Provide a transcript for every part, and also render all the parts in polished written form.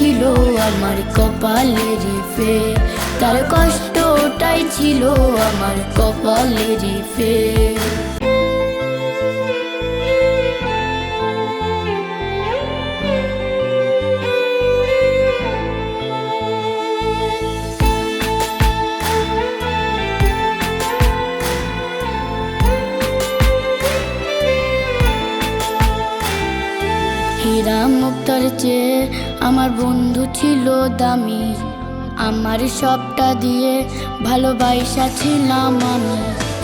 ছিল আমার কপালের ফের, তার কষ্টটাই ছিল আমার কপালের ফের। হীরা মুক্তার চেয়ে আমার বন্ধু ছিল দামি, আমার সবটা দিয়ে ভালোবাসা ছিলাম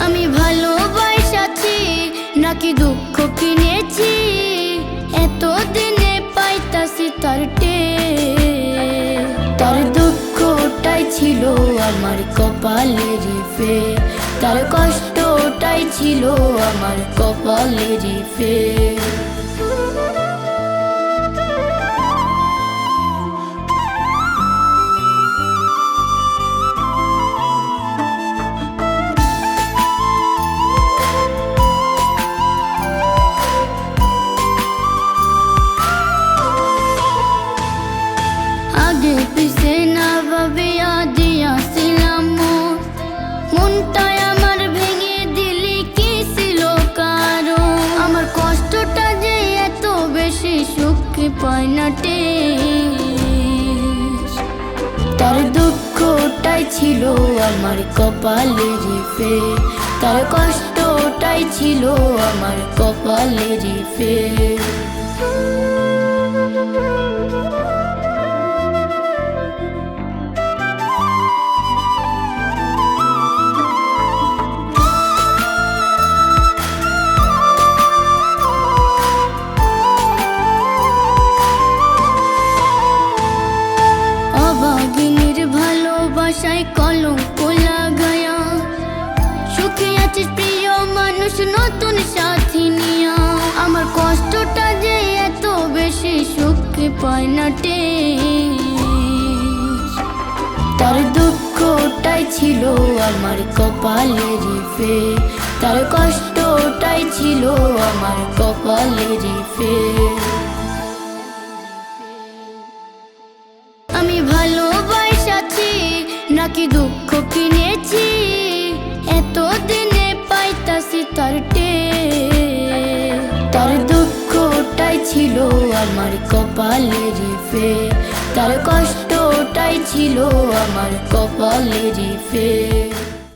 আমি ভালোবাসাছি নাকি দুঃখ কিনেছি, এতদিনে পাইতাছি তার টের। তার দুঃখটাই ছিল আমার কপালের ফের, তার কষ্টটাই ছিল আমার কপালের ফের। আগে পিছে না ভাবিয়া দিয়াছিলাম মনটাই আমার ভেঙে দিলি কি ছিল কারণ, আমার কষ্টটা যে এত বেশি সুখ পায় না টের। তার দুঃখটাই ছিল আমার কপালের ফের, তার কষ্টটাই ছিল আমার কপালের ফের। অভাগিনীর ভালোবাসায় কলঙ্ক লাগায়া, সুখে আছিস প্রিয় মানুষ নতুন সাথী নিয়া, আমার কষ্টটা যে এত বেশি সুখ পায় না টের। তার দুঃখটাই ছিল আমার কপালের ফের, তার কষ্টটাই ছিল আমার কপালের ফের। আমি ভালোবাসাছি নাকি দুঃখ কিনেছি, এতদিনে পাইতাছি তার টের। তার দুঃখটাই ছিল আমার কপালের ফের, তার কষ্টটাই ছিল আমার কপালের ফের।